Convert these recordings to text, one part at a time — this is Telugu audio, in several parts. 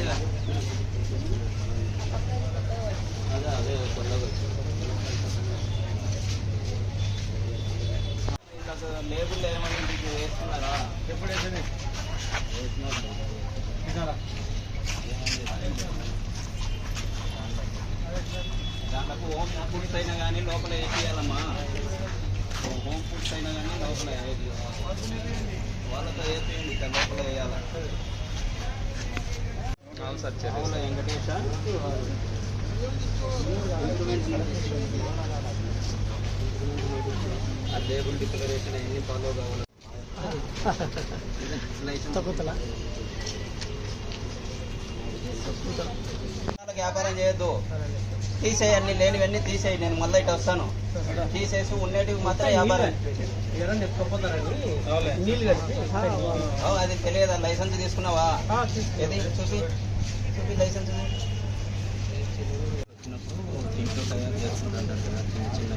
అదే లేబుల్ ఏమని వేస్తున్నారా? ఎప్పుడు వేసింది? దాంట్లో హోమ్ ఫుడ్స్ అయినా కానీ లోపల వేసేయాలమ్మా. హోమ్ ఫుడ్స్ అయినా కానీ లోపల వాళ్ళతో వేసేయండి, లోపల వేయాలి. అవును వెంకటేశ ఆ లేబుల్ డిక్లరేషన్ అన్ని ఫాలో కావాలి. వ్యాపారం చేయొద్దు, తీసేయన్ని లేనివన్నీ తీసేయి. నేను మళ్ళీ ఇటు వస్తాను, తీసేసి ఉండేటివి మాత్రం వ్యాపారం. అది తెలియదా? లైసెన్స్ తీసుకున్నావా? ఏది చూసి లైసెన్స్ ఇంట్లో తయారు చేస్తుందంటారు కదా చిన్న చిన్న.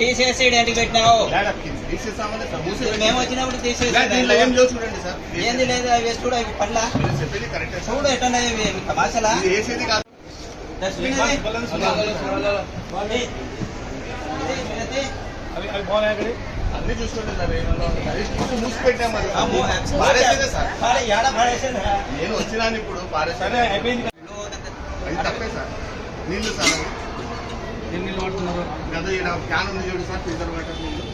తీసేసి ఏంటి పెట్టినావు? మేము వచ్చినప్పుడు తీసేసి ఏంది లేదు. అవి వేసి చూడు, అవి పండ్ల చూడు ఎట్లా తమాషలా. డస్ట్బిన్ అన్ని చూసుకోండి సార్. మూసి పెట్టాము. నేను వచ్చినాను ఇప్పుడు పారేసాను. అది తప్పే సార్. నీళ్ళు సార్ నీళ్ళు వాడుతున్నారు కదా. క్యాన్ ఉంది చూడు సార్, ఫిల్టర్ వాటర్ నీళ్ళు.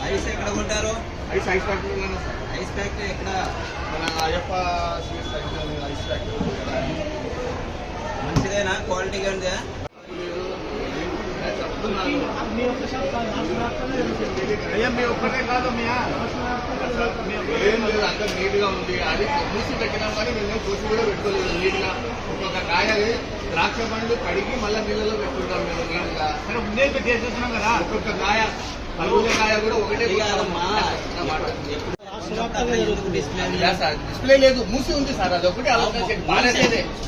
ఐస్ ఎక్కడ కొంటారు? ఐస్ ఫ్యాక్టరీలోనే సార్. ఐస్ ఫ్యాక్టరీ ఎక్కడ? మన అయ్యప్ప ఐస్ ఫ్యాక్టరీ. మంచిదేనా? క్వాలిటీగా ఉందా? మీ ఒక్కటే కాదు, ఏం లేదు, అంత నీట్ గా ఉంది. అది మూసి పెట్టినాం కానీ మేము చూసి కూడా పెట్టుకోలేదు. నీట్ గా ఒక్కొక్క కాయ ద్రాక్ష పండ్లు కడిగి మళ్ళీ నీళ్ళలో పెట్టుకుంటాం మేము నీట్ గా. చేసేస్తున్నాం కదా. ఒక్కొక్క కాయ కాయ కూడా ఒకటే డిస్ప్లే లేదు, మూసి ఉంది సార్. అది ఒకటి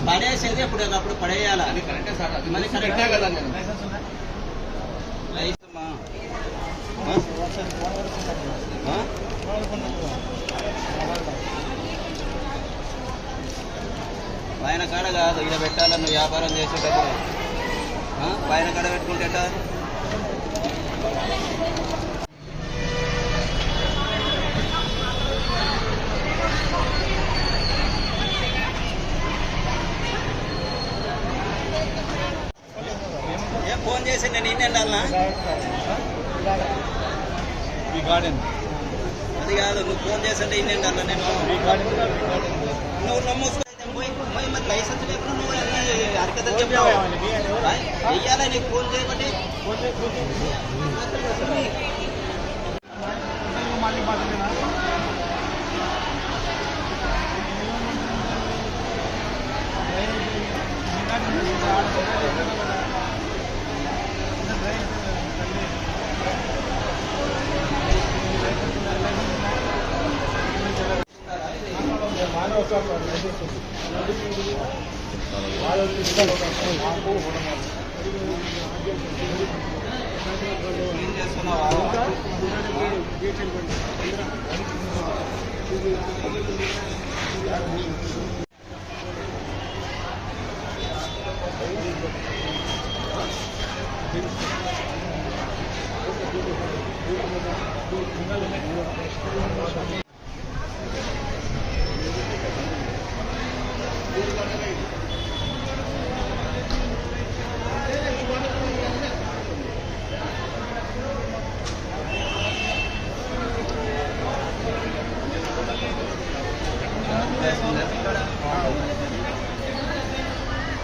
పడేసేది అప్పుడు పడేయాలి. అది కరెక్టే సార్. అది మళ్ళీ కరెక్టే కదా. నేను పైన కాడ కాదు, ఇక్కడ పెట్టాలని నువ్వు వ్యాపారం చేసేటప్పుడు. పైన కాడ పెట్టుకుంటే ఏం ఫోన్ చేసి నేను ఇన్ని వెళ్ళాలనా? అది కాదు, నువ్వు ఫోన్ చేస్తుంటే ఇన్ని వెళ్ళాలా? నేను నువ్వు నమ్మూసుకొని మరి లైసెన్స్ లేకుండా నువ్వు హరకతలు చెప్తావు. వెయ్యాలా నీకు ఫోన్ చేయబట్టి?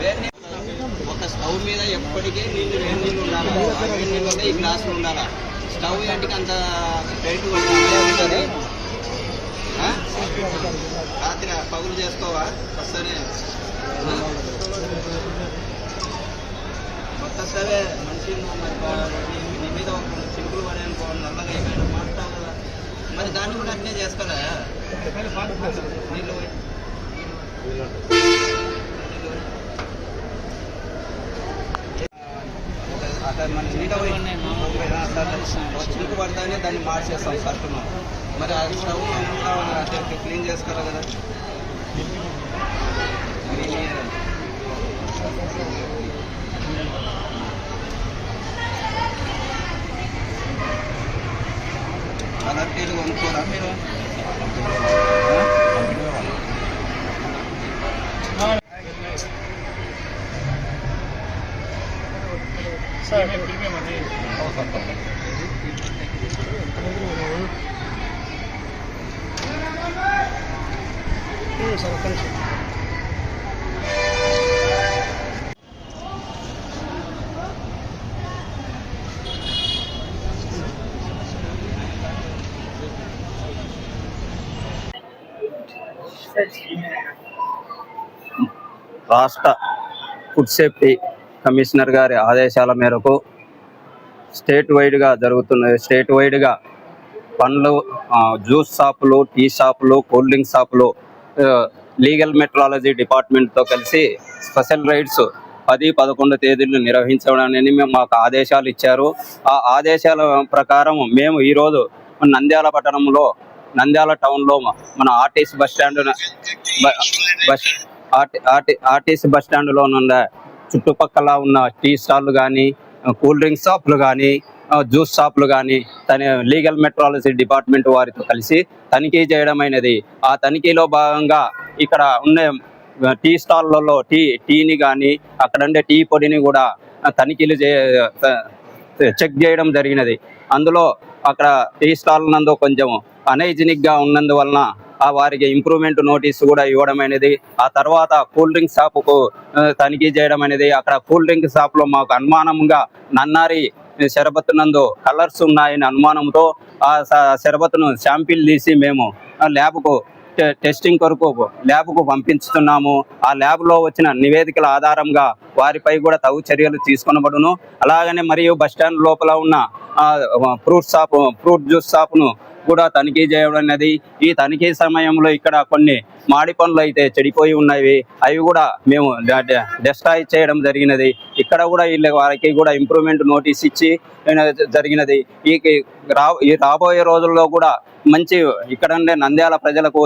వేడి నీళ్ళు ఒక స్టవ్ మీద ఎప్పటికీ నీళ్ళు వేడి నీళ్ళు ఉండాలి. ఆ వేడి నీళ్ళలో ఈ గ్లాసులు ఉండాలా. స్టవ్ ఏంటికి అంత టైట్ ఉంటుంది. రాత్రి పగులు చేసుకోవా వస్తేనే ఒక్కసారి మనిషి నీ మీద ఒక చింపులు పడే అనుకో నల్లగా ఏమైనా మారుతావు కదా, మరి దాన్ని కూడా అట్నే చేసుకోలే. నీళ్ళు అట్లా మన నీళ్ళ చింపు పడతానే దాన్ని మార్చేస్తాం సర్టును. మరి ఆ స్టవ్ అట్లా క్లీన్ చేసుకోవాలి కదా. కలర్ టీలు కొనుక్కోరా మీరు? రాష్ట్ర ఫుడ్ సేఫ్టీ కమిషనర్ గారి ఆదేశాల మేరకు స్టేట్ వైడ్గా పండ్లు, జ్యూస్ షాపులు, టీ షాపులు, కూల్ డ్రింక్ షాపులు లీగల్ మెట్రాలజీ డిపార్ట్మెంట్తో కలిసి స్పెషల్ రైడ్స్ 10-11 తేదీలు నిర్వహించడానికి మాకు ఆదేశాలు ఇచ్చారు. ఆ ఆదేశాల ప్రకారం మేము ఈరోజు నంద్యాల పట్టణంలో, నంద్యాల టౌన్లో మన ఆర్టీసీ బస్ స్టాండ్లో ఉన్న చుట్టుపక్కల ఉన్న టీ స్టాల్లు కానీ, కూల్ డ్రింక్ షాపులు కానీ, జ్యూస్ షాపులు కానీ లీగల్ మెట్రాలజీ డిపార్ట్మెంట్ వారితో కలిసి తనిఖీ చేయడం అయినది. ఆ తనిఖీలో భాగంగా ఇక్కడ ఉండే టీ స్టాల్లలో టీని కానీ అక్కడ ఉండే టీ పొడిని కూడా తనిఖీలు చెక్ చేయడం జరిగినది. అందులో అక్కడ టీ స్టాల్ నందు కొంచెం అనైజినిక్గా ఉన్నందువలన వారికి ఇంప్రూవ్మెంట్ నోటీసు కూడా ఇవ్వడం అనేది. ఆ తర్వాత కూల్ డ్రింక్ షాపుకు తనిఖీ చేయడం అనేది. అక్కడ కూల్ డ్రింక్ షాప్లో మాకు అనుమానంగా నన్నారి షరబత్ నందు కలర్స్ ఉన్నాయని అనుమానంతో ఆ షరబత్ను శాంపిల్ తీసి మేము ల్యాబ్కు టెస్టింగ్ కొరకు ల్యాబ్కు పంపించుతున్నాము. ఆ ల్యాబ్లో వచ్చిన నివేదికల ఆధారంగా వారిపై కూడా తగు చర్యలు తీసుకొనబడును. అలాగనే మరియు బస్టాండ్ లోపల ఉన్న ఫ్రూట్ జ్యూస్ షాపును కూడా తనిఖీ చేయడం అనేది. ఈ తనిఖీ సమయంలో ఇక్కడ కొన్ని మాడి పండ్లు అయితే చెడిపోయి ఉన్నవి, అవి కూడా మేము డెస్ట్రాయ్ చేయడం జరిగినది. ఇక్కడ కూడా వారికి కూడా ఇంప్రూవ్మెంట్ నోటీస్ ఇచ్చి జరిగినది. ఈ రాబోయే రోజుల్లో కూడా మంచి ఇక్కడ ఉండే నంద్యాల ప్రజలకు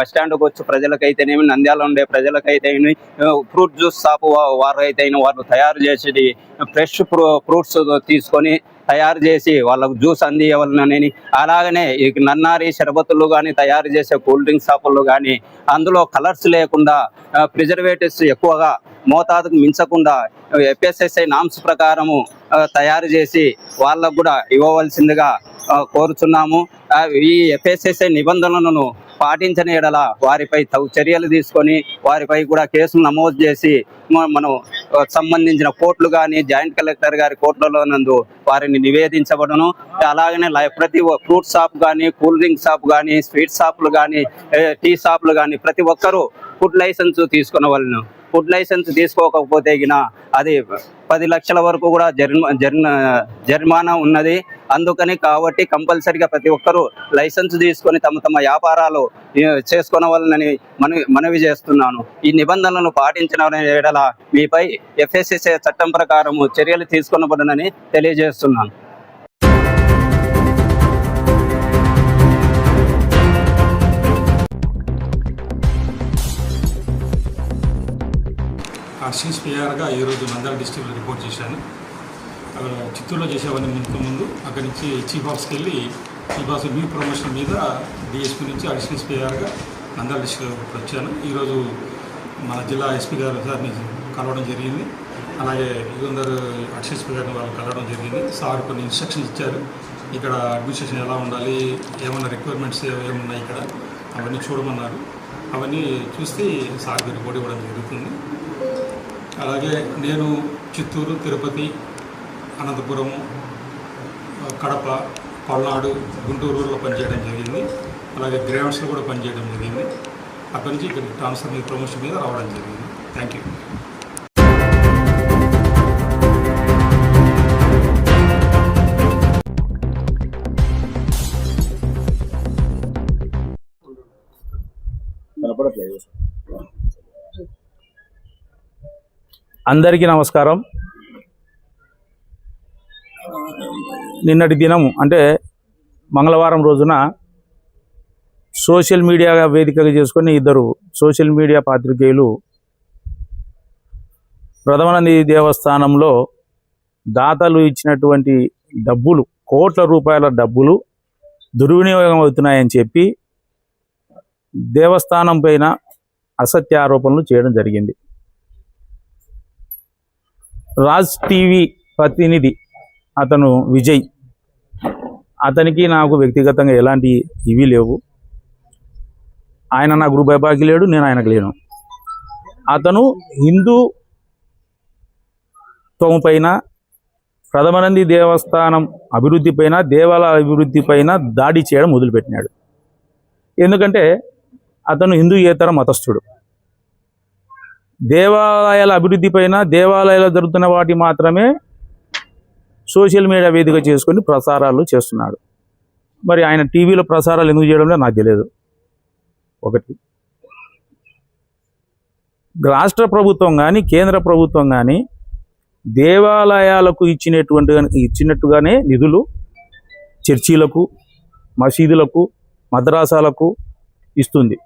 బస్టాండ్కు ప్రజలకైతేనేమి, నంద్యాల ఉండే ప్రజలకైతేనేమి, ఫ్రూట్ జ్యూస్ షాపు వారు తయారు చేసేది ఫ్రెష్ ఫ్రూట్స్ తీసుకొని తయారు చేసి వాళ్ళకు జ్యూస్ అందివ్వాలని, అలాగనే ఈ నన్నారి షరబత్తులు కానీ తయారు చేసే కూల్ డ్రింక్ షాపులు కానీ అందులో కలర్స్ లేకుండా ప్రిజర్వేటివ్స్ ఎక్కువగా మోతాదుకు మించకుండా FSSAI నామ్స్ ప్రకారము తయారు చేసి వాళ్ళకు కూడా ఇవ్వవలసిందిగా కోరుచున్నాము. ఈ FSSAI నిబంధనలను పాటించని ఎడల వారిపై తగు చర్యలు తీసుకొని వారిపై కూడా కేసులు నమోదు చేసి మనం సంబంధించిన కోర్టులు కానీ జాయింట్ కలెక్టర్ గారి కోర్టులలో నందు వారిని నివేదించబడను. అలాగనే ప్రతి ఫ్రూట్ షాప్ కానీ, కూల్ డ్రింక్ షాప్ కానీ, స్వీట్ షాపులు కానీ, టీ షాపులు కానీ ప్రతి ఒక్కరూ ఫుడ్ లైసెన్స్ తీసుకునవలను. ఫుడ్ లైసెన్స్ తీసుకోకపోతే అది 10 లక్షల వరకు కూడా జరిమానా ఉన్నది. అందుకని కాబట్టి కంపల్సరిగా ప్రతి ఒక్కరూ లైసెన్స్ తీసుకొని తమ వ్యాపారాలు చేసుకోవాలని మనవి చేస్తున్నాను. ఈ నిబంధనలను పాటించిన ఎడల మీపై FSSAI చట్టం ప్రకారం చర్యలు తీసుకొనబడునని తెలియజేస్తున్నాను. అసిస్టెంట్ స్పీయర్గా ఈరోజు నంద్యాల డిస్ట్రిక్ట్లో రిపోర్ట్ చేశాను. చిత్తూరులో చేసేవాడిని ముందు అక్కడి నుంచి చీఫ్ ఆఫీస్కి వెళ్ళి చీఫ్ ఆఫీస్ న్యూ ప్రమోషన్ మీద DSP నుంచి అడిషనల్ స్పీయర్గా నంద్యాల డిస్ట్రిక్ట్ వచ్చాను. ఈరోజు మన జిల్లా SP గారు సార్ని కలవడం జరిగింది. అలాగే అందరు అడిషనల్ స్పీయర్ గారిని వాళ్ళు కలవడం జరిగింది. సార్ కొన్ని ఇన్స్ట్రక్షన్స్ ఇచ్చారు. ఇక్కడ అడ్మినిస్ట్రేషన్ ఎలా ఉండాలి, ఏమన్నా రిక్వైర్మెంట్స్ ఏమున్నాయి ఇక్కడ అవన్నీ చూడమన్నారు. అవన్నీ చూస్తే సార్కి రిపోర్ట్ ఇవ్వడం జరుగుతుంది. అలాగే నేను చిత్తూరు, తిరుపతి, అనంతపురము, కడప, పల్నాడు, గుంటూరులో పనిచేయడం జరిగింది. అలాగే గ్రేవెన్స్లో కూడా పనిచేయడం జరిగింది. అక్కడి నుంచి ఇక్కడికి ట్రాన్స్ఫర్ మీద, ప్రమోషన్ మీద రావడం జరిగింది. Thank you. అందరికీ నమస్కారం. నిన్నటి దినం అంటే మంగళవారం రోజున సోషల్ మీడియా వేదికగా చేసుకొని ఇద్దరు సోషల్ మీడియా పాత్రికేయులు ప్రథమానంది దేవస్థానంలో దాతలు ఇచ్చినటువంటి డబ్బులు, కోట్ల రూపాయల డబ్బులు దుర్వినియోగం అవుతున్నాయని చెప్పి దేవస్థానం పైన అసత్య ఆరోపణలు చేయడం జరిగింది. రాజ్ టీవీ ప్రతినిధి అతను విజయ్, అతనికి నాకు వ్యక్తిగతంగా ఎలాంటి ఇవి లేవు. ఆయన నాకు రూపాయి లేడు, నేను ఆయనకు లేను. అతను హిందుత్వం పైన, ప్రథమానంది దేవస్థానం అభివృద్ధి పైన, దేవాలయ అభివృద్ధి పైన దాడి చేయడం మొదలుపెట్టినాడు. ఎందుకంటే అతను హిందూయేతర మతస్థుడు. దేవాలయాల అభివృద్ధి పైన, దేవాలయాలు జరుగుతున్న వాటి మాత్రమే సోషల్ మీడియా వేదిక చేసుకొని ప్రసారాలు చేస్తున్నాడు. మరి ఆయన టీవీలో ప్రసారాలు ఎందుకు చేయడంలో నాకు తెలియదు. ఒకటి, రాష్ట్ర ప్రభుత్వం కానీ కేంద్ర ప్రభుత్వం కానీ దేవాలయాలకు ఇచ్చినట్టుగానే నిధులు చర్చీలకు, మసీదులకు, మద్రాసాలకు ఇస్తుంది.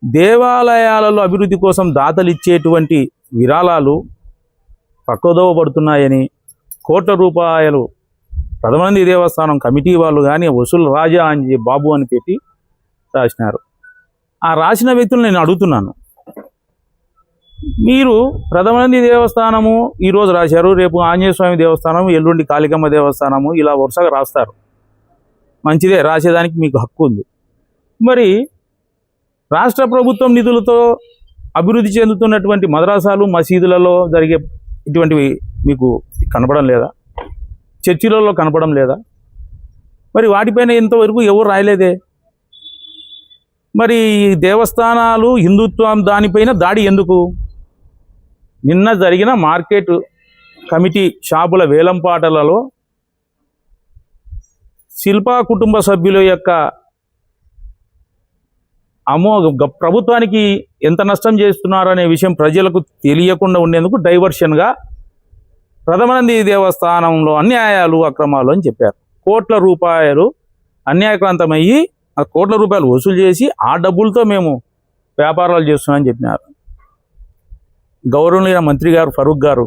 దేవాలయాలలో అభివృద్ధి కోసం దాతలు ఇచ్చేటువంటి విరాళాలు పక్కదోవ పడుతున్నాయని కోట్ల రూపాయలు ప్రథమానంది దేవస్థానం కమిటీ వాళ్ళు కానీ వసూలు రాజా అని బాబు అని పెట్టి రాసినారు. ఆ రాసిన వ్యక్తులు నేను అడుగుతున్నాను, మీరు ప్రథమానంది దేవస్థానము ఈరోజు రాశారు, రేపు ఆంజనేయ స్వామి దేవస్థానము, ఎల్లుండి కాళికమ్మ దేవస్థానము, ఇలా వరుసగా రాస్తారు. మంచిదే, రాసేదానికి మీకు హక్కు ఉంది. మరి రాష్ట్ర ప్రభుత్వం నిధులతో అభివృద్ధి చెందుతున్నటువంటి మద్రాసాలు, మసీదులలో జరిగే ఇటువంటివి మీకు కనపడం లేదా? చర్చిలలో కనపడం లేదా? మరి వాటిపైన ఇంతవరకు ఎవరు రాయలేదే. మరి దేవస్థానాలు, హిందుత్వం దానిపైన దాడి ఎందుకు? నిన్న జరిగిన మార్కెట్ కమిటీ షాపుల వేలంపాటలలో శిల్పా కుటుంబ సభ్యుల యొక్క ప్రభుత్వానికి ఎంత నష్టం చేస్తున్నారనే విషయం ప్రజలకు తెలియకుండా ఉండేందుకు డైవర్షన్గా ప్రథమానంది దేవస్థానంలో అన్యాయాలు, అక్రమాలు అని చెప్పారు. కోట్ల రూపాయలు అన్యాయక్రాంతమయ్యి ఆ కోట్ల రూపాయలు వసూలు చేసి ఆ డబ్బులతో మేము వ్యాపారాలు చేస్తున్నామని చెప్పినారు. గౌరవనీయ మంత్రి గారు ఫరూక్ గారు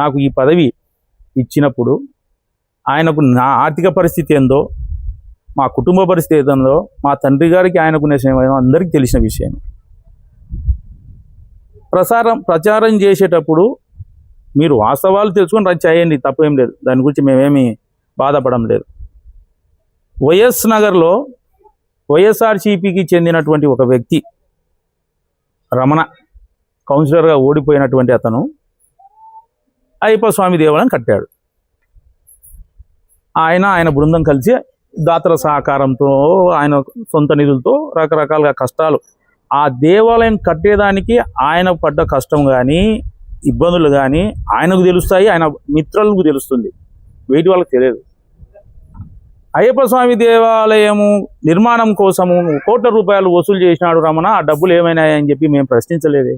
నాకు ఈ పదవి ఇచ్చినప్పుడు ఆయనకు నా ఆర్థిక పరిస్థితి ఏందో, మా కుటుంబ పరిస్థితి ఏదో, మా తండ్రి గారికి ఆయనకునే సమయం అందరికీ తెలిసిన విషయం. ప్రచారం చేసేటప్పుడు మీరు వాస్తవాలు తెలుసుకొని చేయండి, తప్పేం లేదు. దాని గురించి మేమేమి బాధపడం లేదు. వైఎస్ నగర్లో వైఎస్ఆర్సీపీకి చెందినటువంటి ఒక వ్యక్తి రమణ, కౌన్సిలర్గా ఓడిపోయినటువంటి అతను అయ్యప్ప స్వామి దేవాలయం కట్టాడు. ఆయన బృందం కలిసి దాతల సహకారంతో, ఆయన సొంత నిధులతో రకరకాలుగా కష్టాలు, ఆ దేవాలయం కట్టేదానికి ఆయన పడ్డ కష్టం కానీ ఇబ్బందులు కానీ ఆయనకు తెలుస్తాయి, ఆయన మిత్రులకు తెలుస్తుంది, వేటి వాళ్ళకి తెలియదు. అయ్యప్ప స్వామి దేవాలయము నిర్మాణం కోసము కోట్ల రూపాయలు వసూలు చేసినాడు రమణ, ఆ డబ్బులు ఏమైనాయని చెప్పి మేము ప్రశ్నించలేదే.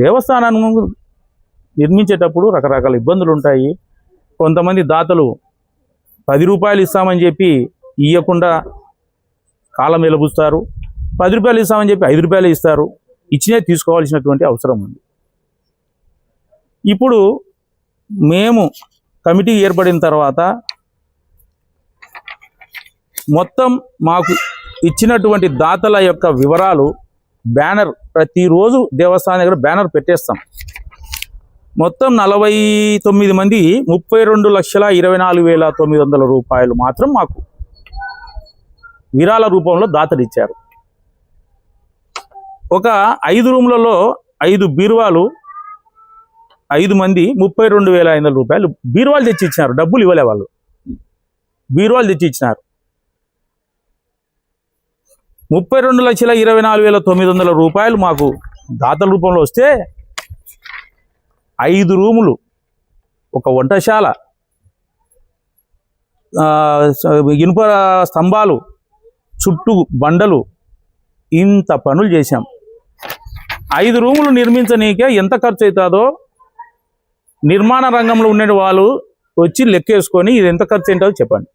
దేవస్థానాన్ని నిర్మించేటప్పుడు రకరకాల ఇబ్బందులు ఉంటాయి. కొంతమంది దాతలు 10 రూపాయలు ఇస్తామని చెప్పి ఇవ్వకుండా కాలం వెలుబుస్తారు, 10 రూపాయలు ఇస్తామని చెప్పి 5 రూపాయలు ఇస్తారు. ఇచ్చినే తీసుకోవాల్సినటువంటి అవసరం ఉంది. ఇప్పుడు మేము కమిటీ ఏర్పడిన తర్వాత మొత్తం మాకు ఇచ్చినటువంటి దాతల యొక్క వివరాలు బ్యానర్, ప్రతిరోజు దేవస్థానం దగ్గర బ్యానర్ పెట్టేస్తాం. మొత్తం 49 మంది 32,24,900 రూపాయలు మాత్రం మాకు విరాళ రూపంలో దాతలు ఇచ్చారు. ఒక 5 రూమ్లలో 5 బీరువాలు 5 మంది 32,500 రూపాయలు బీరువాలు తెచ్చి ఇచ్చినారు. డబ్బులు ఇవ్వలే వాళ్ళు, బీరువాలు తెచ్చి ఇచ్చినారు. 32,24,900 రూపాయలు మాకు దాతల రూపంలో వస్తే 5 రూములు, ఒక వంటశాల, ఇనుప స్తంభాలు, చుట్టూ బండలు, ఇంత పనులు చేశాం. 5 రూములు నిర్మించనీకే ఎంత ఖర్చు అవుతుందో నిర్మాణ రంగంలో ఉండే వాళ్ళు వచ్చి లెక్కేసుకొని ఇది ఎంత ఖర్చు ఏంటో చెప్పండి.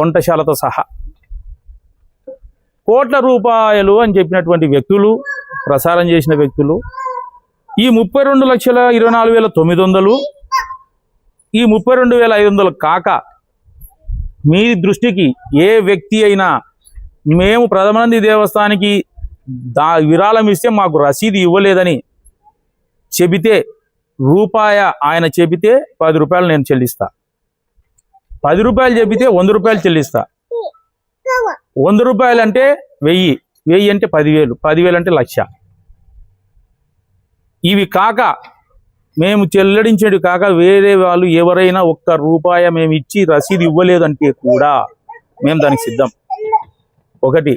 వంటశాలతో సహా కోట్ల రూపాయలు అని చెప్పినటువంటి వ్యక్తులు, ప్రసారం చేసిన వ్యక్తులు ఈ 32,24,900, ఈ 32,500 కాక మీ దృష్టికి ఏ వ్యక్తి అయినా మేము ప్రథమానంది దేవస్థానానికి విరాళం ఇస్తే మాకు రసీదు ఇవ్వలేదని చెబితే ఆయన చెబితే 10 రూపాయలు నేను చెల్లిస్తా. 10 రూపాయలు చెబితే 100 రూపాయలు చెల్లిస్తా. 100 రూపాయలు అంటే 1000, 1000 అంటే 10,000, 10,000 అంటే 1,00,000. ఇవి కాక మేము చెల్లించేది కాక వేరే వాళ్ళు ఎవరైనా 1 రూపాయి మేము ఇచ్చి రసీదు ఇవ్వలేదంటే కూడా మేము దానికి సిద్ధం. ఒకటి,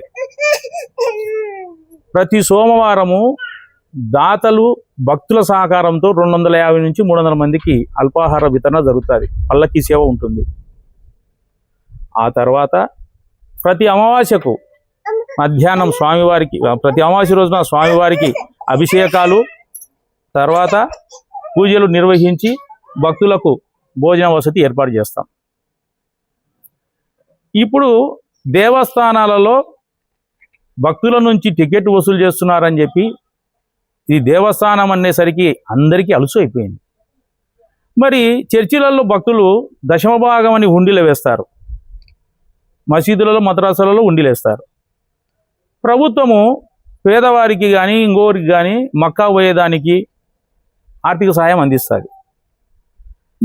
ప్రతి సోమవారము దాతలు భక్తుల సహకారంతో 250 నుంచి 300 మందికి అల్పాహార వితరణ జరుగుతుంది. పల్లకి సేవ ఉంటుంది. ఆ తర్వాత ప్రతి అమావాస్యకు మధ్యాహ్నం స్వామివారికి, ప్రతి అమావాస్య రోజున స్వామివారికి అభిషేకాలు, తర్వాత పూజలు నిర్వహించి భక్తులకు భోజన వసతి ఏర్పాటు చేస్తాం. ఇప్పుడు దేవస్థానాలలో భక్తుల నుంచి టికెట్ వసూలు చేస్తున్నారని చెప్పి ఈ దేవస్థానం అనేసరికి అందరికీ అలుసు అయిపోయింది. మరి చర్చిలలో భక్తులు దశమ భాగం అని హుండీలు వేస్తారు, మసీదులలో మద్రాసాలలో హుండీలేస్తారు. ప్రభుత్వము పేదవారికి కానీ ఇంకోరికి కానీ మక్కా పోయేదానికి ఆర్థిక సహాయం అందిస్తుంది.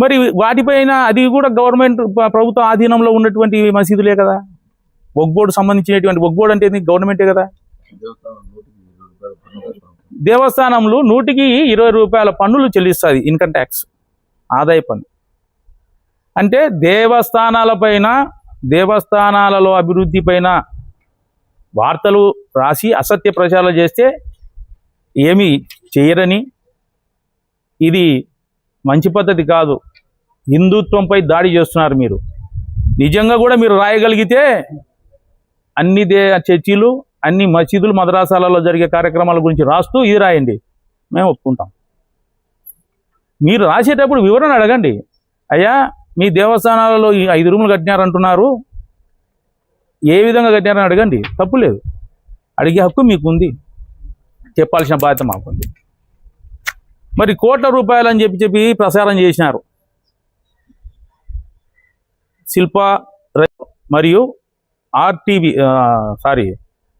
మరి వాటిపైన అది కూడా గవర్నమెంట్ ప్రభుత్వ ఆధీనంలో ఉన్నటువంటి మసీదులే కదా. ఒగ్గోడు సంబంధించినటువంటి, ఒగ్గోడు అంటే గవర్నమెంటే కదా. దేవస్థానంలో 100కి 20 రూపాయల పన్నులు చెల్లిస్తుంది, ఇన్కమ్ ట్యాక్స్, ఆదాయ పన్ను. అంటే దేవస్థానాలపైన, దేవస్థానాలలో అభివృద్ధి పైన వార్తలు రాసి అసత్య ప్రచారాలు చేస్తే ఏమీ చేయరని, ఇది మంచి పద్ధతి కాదు, హిందుత్వంపై దాడి చేస్తున్నారు మీరు. నిజంగా కూడా మీరు రాయగలిగితే అన్ని చర్చిలు, అన్ని మసీదులు, మద్రాసాలలో జరిగే కార్యక్రమాల గురించి రాస్తూ ఇది రాయండి, మేము ఒప్పుకుంటాం. మీరు రాసేటప్పుడు వివరణ అడగండి. అయ్యా మీ దేవస్థానాలలో ఈ 5 రూములు కట్టినారంటున్నారు, ఏ విధంగా కట్టినారని అడగండి, తప్పు లేదు. అడిగే హక్కు మీకుంది, చెప్పాల్సిన బాధ్యత మాకుంది. మరి కోట్ల రూపాయలు అని చెప్పి ప్రసారం చేసినారు. శిల్ప మరియు ఆర్టీవీ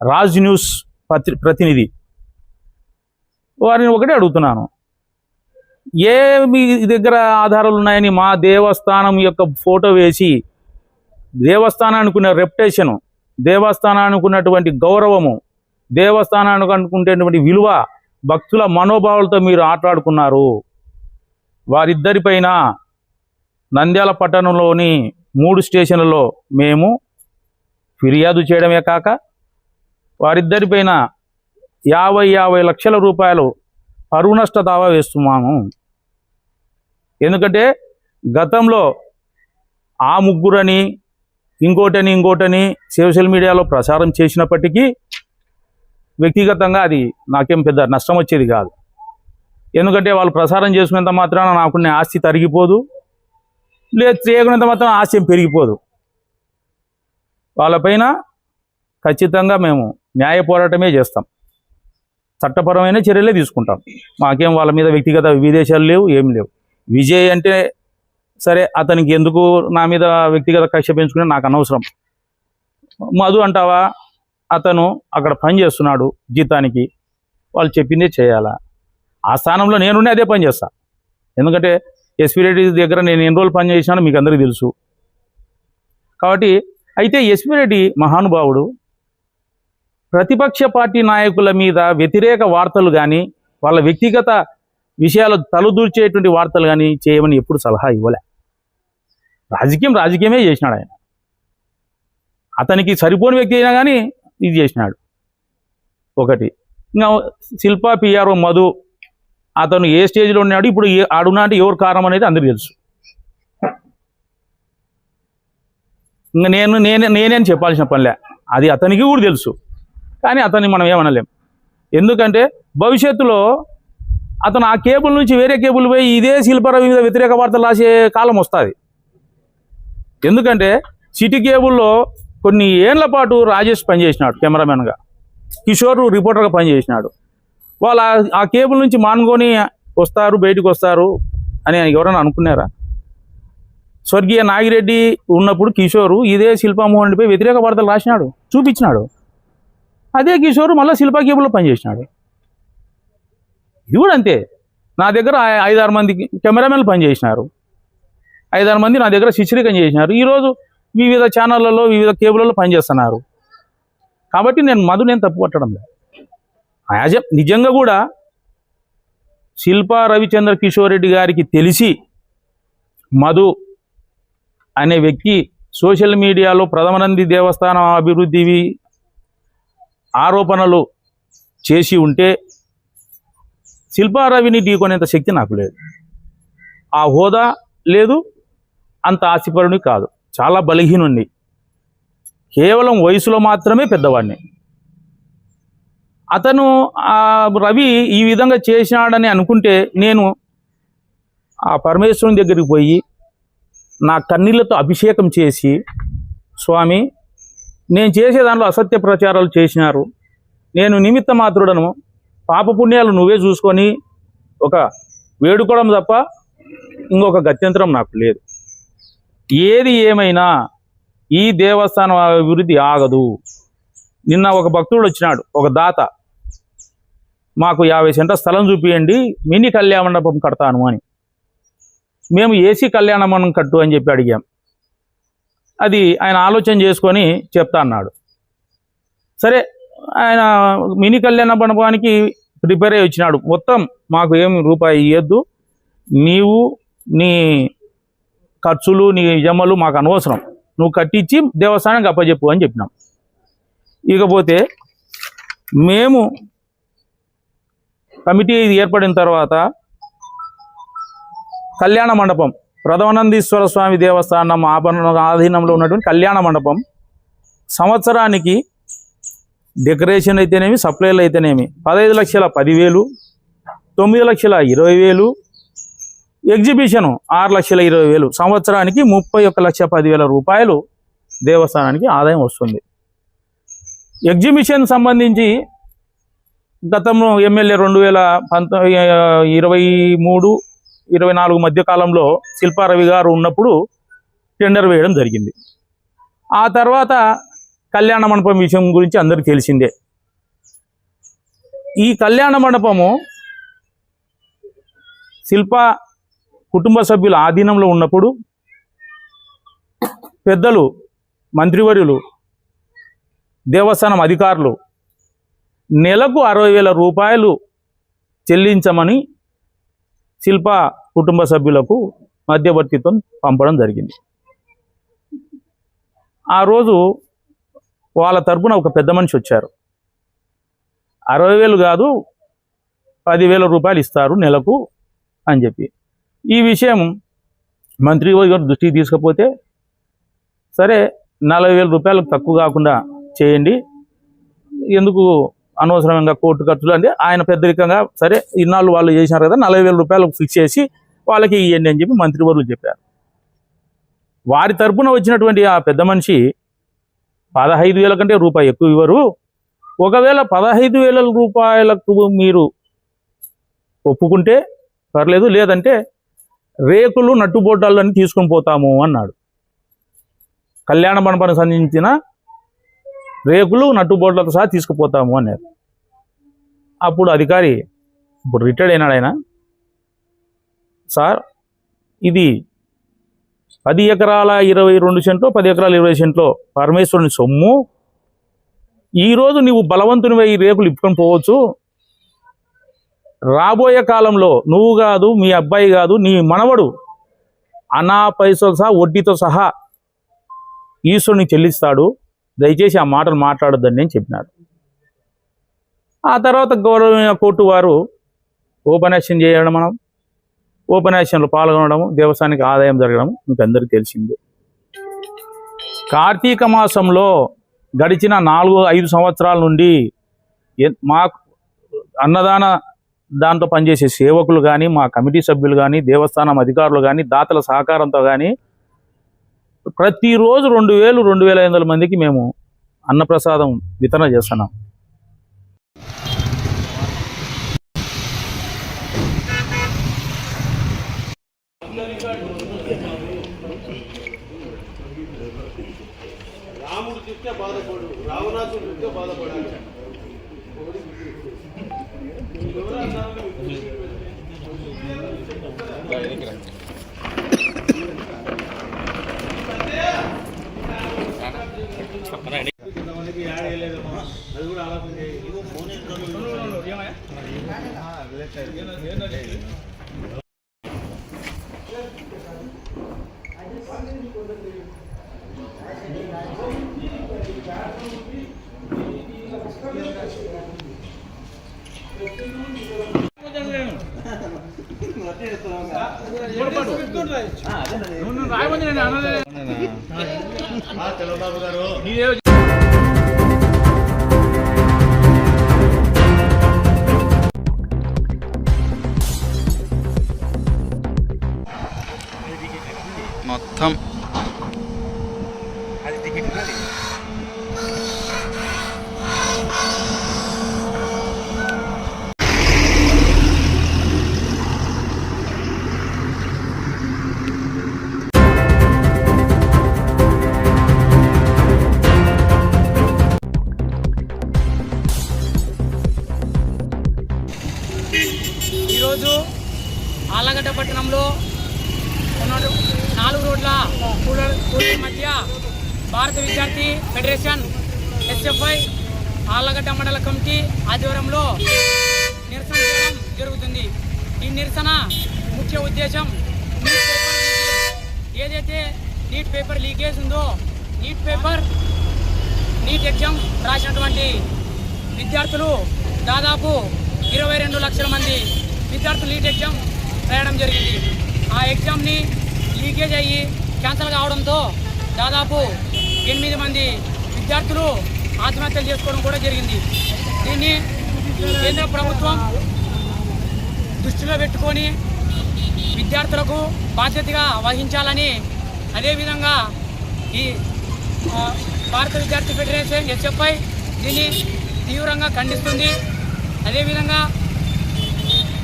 రాజ్ న్యూస్ ప్రతినిధి, వారిని ఒకటే అడుగుతున్నాను, ఏ మీ దగ్గర ఆధారాలు ఉన్నాయని మా దేవస్థానం యొక్క ఫోటో వేసి దేవస్థానానికి ఉన్న రెప్యుటేషను, దేవస్థానానికి ఉన్నటువంటి గౌరవము, దేవస్థానానికి అనుకునేటువంటి విలువ, భక్తుల మనోభావాలతో మీరు ఆటలాడుకున్నారు. వారిద్దరిపైన నంద్యాల పట్టణంలోని 3 స్టేషన్లలో మేము ఫిర్యాదు చేయడమే కాక వారిద్దరిపైన 50 లక్షల రూపాయలు పరువు నష్ట దావా వేస్తున్నాము. ఎందుకంటే గతంలో ఆ ముగ్గురని ఇంకోటని సోషల్ మీడియాలో ప్రచారం చేసినప్పటికీ వ్యక్తిగతంగా అది నాకేం పెద్ద నష్టం వచ్చేది కాదు. ఎందుకంటే వాళ్ళు ప్రసారం చేసుకునేంత మాత్రాన నాకున్న ఆస్తి తరిగిపోదు, లేదు చేయకునేంత మాత్రం ఆస్తి పెరిగిపోదు. వాళ్ళపైన ఖచ్చితంగా మేము న్యాయ పోరాటమే చేస్తాం, చట్టపరమైన చర్యలే తీసుకుంటాం. మాకేం వాళ్ళ మీద వ్యక్తిగత విదేశాలు లేవు, ఏం లేవు. విజయ్ అంటే సరే, అతనికి ఎందుకు నా మీద వ్యక్తిగత కక్ష పెంచుకునే నాకు అనవసరం. మధు అంటావా, అతను అక్కడ పని చేస్తున్నాడు జీతానికి, వాళ్ళు చెప్పిందే చేయాలా. ఆ స్థానంలో నేనుండి అదే పని చేస్తా. ఎందుకంటే ఎస్పీ రెడ్డి దగ్గర నేను ఎన్ని రోజులు పని చేసినానో మీకు అందరికీ తెలుసు. కాబట్టి అయితే ఎస్పీ రెడ్డి మహానుభావుడు, ప్రతిపక్ష పార్టీ నాయకుల మీద వ్యతిరేక వార్తలు కానీ వాళ్ళ వ్యక్తిగత విషయాలు తలదూర్చేటువంటి వార్తలు కానీ చేయమని ఎప్పుడు సలహా ఇవ్వలే. రాజకీయమే చేసినాడు ఆయన. అతనికి సరిపోని వ్యక్తి అయినా కానీ ఇది చేసినాడు. ఒకటి ఇంకా శిల్పా పిఆర్ఓ మధు అతను ఏ స్టేజ్లో ఉన్నాడు, ఇప్పుడు ఆడున్నా అంటే ఎవరు కారణం అనేది అందరికీ తెలుసు. ఇంకా నేనేం చెప్పాల్సిన పనిలే, అది అతనికి కూడా తెలుసు. కానీ అతన్ని మనం ఏమనలేం. ఎందుకంటే భవిష్యత్తులో అతను ఆ కేబుల్ నుంచి వేరే కేబుల్ పోయి ఇదే శిల్పారావు మీద వ్యతిరేక వార్తలు రాసే కాలం వస్తుంది. ఎందుకంటే సిటీ కేబుల్లో కొన్ని ఏళ్ల పాటు రాజేష్ పనిచేసినాడు కెమెరామెన్గా, కిషోర్ రిపోర్టర్గా పనిచేసినాడు. వాళ్ళు ఆ కేబుల్ నుంచి మానుకొని వస్తారు, బయటకు వస్తారు అని ఎవరైనా అనుకున్నారా? స్వర్గీయ నాగిరెడ్డి ఉన్నప్పుడు కిషోరు ఇదే శిల్పామోహన్ రెడ్డిపై వ్యతిరేక వార్తలు రాసినాడు, చూపించినాడు. అదే కిషోరు మళ్ళీ శిల్పా కేబుల్లో పనిచేసినాడు. ఇది కూడా అంతే. నా దగ్గర 5-6 మంది కెమెరామెన్లు పనిచేసినారు, 5-6 మంది నా దగ్గర శిష్యరికం చేసినారు. ఈరోజు వివిధ ఛానళ్లలో వివిధ కేబుల్లో పనిచేస్తున్నారు. కాబట్టి నేను తప్పు పట్టడం లేదు. నిజంగా కూడా శిల్పా రవిచంద్ర కిషోర్ రెడ్డి గారికి తెలిసి మధు అనే వ్యక్తి సోషల్ మీడియాలో ప్రథమనంది దేవస్థానం అభివృద్ధి ఆరోపణలు చేసి ఉంటే శిల్పారవిని ఢీకొనేంత శక్తి నాకు లేదు, ఆ హోదా లేదు, అంత ఆశపరుని కాదు, చాలా బలహీనుండి, కేవలం వయసులో మాత్రమే పెద్దవాడిని. అతను రవి ఈ విధంగా చేసినాడని అనుకుంటే నేను ఆ పరమేశ్వరుని దగ్గరికి పోయి నా కన్నీళ్లతో అభిషేకం చేసి, స్వామి నేను చేసే దాంట్లో అసత్య ప్రచారాలు చేసినారు, నేను నిమిత్త మాత్రుడను, పాపపుణ్యాలు నువ్వే చూసుకొని ఒక వేడుకోవడం తప్ప ఇంకొక గత్యంతరం నాకు లేదు. ఏది ఏమైనా ఈ దేవస్థానం అభివృద్ధి ఆగదు. నిన్న ఒక భక్తుడు వచ్చినాడు, ఒక దాత, మాకు 50 సెంట్ల స్థలం చూపియండి, మినీ కళ్యాణ మండపం కడతాను అని. మేము ఏసీ కళ్యాణ మండపం కట్టు అని చెప్పి అడిగాం. అది ఆయన ఆలోచన చేసుకొని చెప్తా అన్నాడు. సరే, ఆయన మినీ కళ్యాణ మండపానికి ప్రిపేర్ అయ్యి వచ్చినాడు. మొత్తం మాకు ఏమి రూపాయి ఇవ్వద్దు, నీవు నీ ఖర్చులు నీ జమలు మాకు అనవసరం, నువ్వు కట్టించి దేవస్థానానికి అప్పచెప్పు అని చెప్పినాం. ఇకపోతే మేము కమిటీ ఏర్పడిన తర్వాత కళ్యాణ మండపం, ప్రథమానందీశ్వర స్వామి దేవస్థానం ఆధీనంలో ఉన్నటువంటి కళ్యాణ మండపం సంవత్సరానికి డెకరేషన్ అయితేనేమి, సప్లైలు అయితేనేమి 15,10,000, 9,20,000, ఎగ్జిబిషను 6,20,000, సంవత్సరానికి 31,10,000 రూపాయలు దేవస్థానానికి ఆదాయం వస్తుంది. ఎగ్జిబిషన్ సంబంధించి గతంలో ఎమ్మెల్యే 2023-24 మధ్య కాలంలో శిల్పారవి గారు ఉన్నప్పుడు టెండర్ వేయడం జరిగింది. ఆ తర్వాత కళ్యాణ మండపం విషయం గురించి అందరికీ తెలిసిందే. ఈ కళ్యాణ మండపము శిల్పా కుటుంబ సభ్యుల ఆధీనంలో ఉన్నప్పుడు పెద్దలు, మంత్రివర్యులు, దేవస్థానం అధికారులు నెలకు 60,000 రూపాయలు చెల్లించమని శిల్పా కుటుంబ సభ్యులకు మధ్యవర్తిత్వం పంపడం జరిగింది. ఆ రోజు వాళ్ళ తరపున ఒక పెద్ద మనిషి వచ్చారు. 60,000 కాదు 10,000 రూపాయలు ఇస్తారు నెలకు అని చెప్పి ఈ విషయం మంత్రి గారు దృష్టికి తీసుకపోతే, సరే 40,000 రూపాయలకు తక్కువ కాకుండా చేయండి, ఎందుకు అనవసరంగా కోర్టు ఖర్చులు అంటే ఆయన పెద్దరికంగా సరే ఇన్నాళ్ళు వాళ్ళు చేసినారు కదా 40,000 రూపాయలకు ఫిక్స్ చేసి వాళ్ళకి ఇవ్వండి అని చెప్పి మంత్రివర్యులు చెప్పారు. వారి తరపున వచ్చినటువంటి ఆ పెద్ద మనిషి 15,000 కంటే రూపాయి ఎక్కువ ఇవ్వరు, ఒకవేళ 15,000 రూపాయలకు మీరు ఒప్పుకుంటే పర్లేదు, లేదంటే రేకులు నట్టుబొడ్డాలని తీసుకొని పోతాము అన్నాడు. కళ్యాణ మండపానికి సంబంధించిన రేకులు నట్టుబొడ్లతో సహా తీసుకుపోతాము అన్నారు. అప్పుడు అధికారి, ఇప్పుడు రిటైర్డ్ అయినాడు ఆయన, సార్ ఇది 10 ఎకరాల 22 సెంట్లో 10 ఎకరాల 20 సెంట్లో పరమేశ్వరుని సొమ్ము, ఈరోజు నువ్వు బలవంతునివై ఈ రేకులు ఇప్పుకొని పోవచ్చు, రాబోయే కాలంలో నువ్వు కాదు, మీ అబ్బాయి కాదు, నీ మనవడు అనా పైసలు సహా వడ్డీతో సహా ఈశ్వరుని చెల్లిస్తాడు, దయచేసి ఆ మాటలు మాట్లాడొద్దని నేను చెప్పినాడు. ఆ తర్వాత గౌరవ కోర్టు వారు ఓపెన్ యాక్షన్ చేయడం, ఓపెన్ యాక్షన్లో పాల్గొనడం, దేవస్థానానికి ఆదాయం జరగడం ఇంకందరికీ తెలిసిందే. కార్తీక మాసంలో గడిచిన 4-5 సంవత్సరాల నుండి మా అన్నదాన దాంట్లో పనిచేసే సేవకులు కానీ, మా కమిటీ సభ్యులు కానీ, దేవస్థానం అధికారులు కానీ, దాతల సహకారంతో కానీ ప్రతిరోజు 2000-2500 మందికి మేము అన్నప్రసాదం వితరణ చేస్తున్నాం. రాముడు చూస్తే బాధపడు, రావణాసుడు చూస్తే బాధపడాలి. అది కూడా ఆలోచన చంద్రబాబు గారు మొత్తం ఈరోజు ఆళ్లగడ్డ పట్టణంలో ఉన్న 4 రోడ్ల కూడలి మధ్య భారత విద్యార్థి ఫెడరేషన్ SFI ఆళ్లగడ్డ మండల కమిటీ ఆధ్వర్యంలో నిరసన చేయడం జరుగుతుంది. ఈ నిరసన ముఖ్య ఉద్దేశం ఏదైతే నీట్ పేపర్ లీకేజ్ ఉందో, నీట్ ఎగ్జామ్ రాసినటువంటి విద్యార్థులు దాదాపు 22 లక్షల మంది విద్యార్థులు నీట్ ఎగ్జామ్ రాయడం జరిగింది. ఆ ఎగ్జామ్ని లీకేజ్ అయ్యి క్యాన్సిల్ కావడంతో దాదాపు 8 మంది విద్యార్థులు ఆత్మహత్యలు చేసుకోవడం కూడా జరిగింది. దీన్ని కేంద్ర ప్రభుత్వం దృష్టిలో పెట్టుకొని విద్యార్థులకు బాధ్యతగా వహించాలని, అదేవిధంగా ఈ భారత విద్యార్థి ఫెడరేషన్ SFI దీన్ని తీవ్రంగా ఖండిస్తుంది. అదేవిధంగా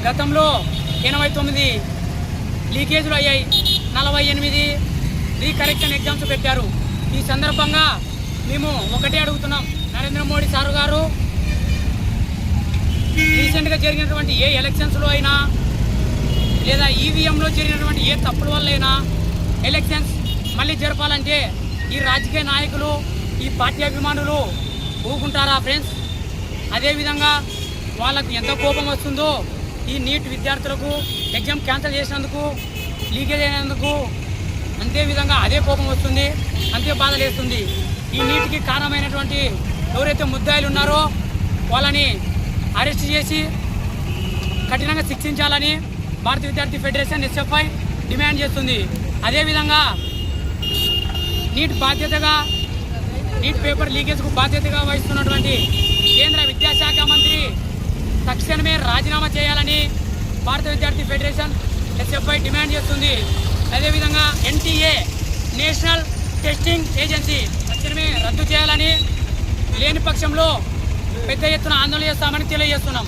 గతంలో 89 లీకేజీలు అయ్యాయి, 48 రీకరెక్షన్ ఎగ్జామ్స్ పెట్టారు. ఈ సందర్భంగా మేము ఒకటే అడుగుతున్నాం, నరేంద్ర మోడీ సారు గారు రీసెంట్గా జరిగినటువంటి ఏ ఎలక్షన్స్లో అయినా లేదా ఈవీఎంలో జరిగినటువంటి ఏ తప్పుల వల్ల అయినా ఎలక్షన్స్ మళ్ళీ జరపాలంటే ఈ రాజకీయ నాయకులు, ఈ పార్టీ అభిమానులు ఊరుకుంటారా ఫ్రెండ్స్? అదేవిధంగా వాళ్ళకు ఎంత కోపం వస్తుందో ఈ నీట్ విద్యార్థులకు ఎగ్జామ్ క్యాన్సిల్ చేసినందుకు, లీకేజ్ అయినందుకు అంతేవిధంగా అదే కోపం వస్తుంది, అంతే బాధ లేస్తుంది. ఈ నీటికి కారణమైనటువంటి ఎవరైతే ముద్దాయిలు ఉన్నారో వాళ్ళని అరెస్ట్ చేసి కఠినంగా శిక్షించాలని భారత విద్యార్థి ఫెడరేషన్ SFI డిమాండ్ చేస్తుంది. అదేవిధంగా నీట్ పేపర్ లీకేజ్కు బాధ్యతగా వహిస్తున్నటువంటి కేంద్ర విద్యాశాఖ మంత్రి తక్షణమే రాజీనామా చేయాలని భారత విద్యార్థి ఫెడరేషన్ SFI డిమాండ్ చేస్తుంది. అదేవిధంగా NTA నేషనల్ టెస్టింగ్ ఏజెన్సీ తక్షణమే రద్దు చేయాలని, లేని పక్షంలో పెద్ద ఎత్తున ఆందోళన చేస్తామని తెలియజేస్తున్నాం.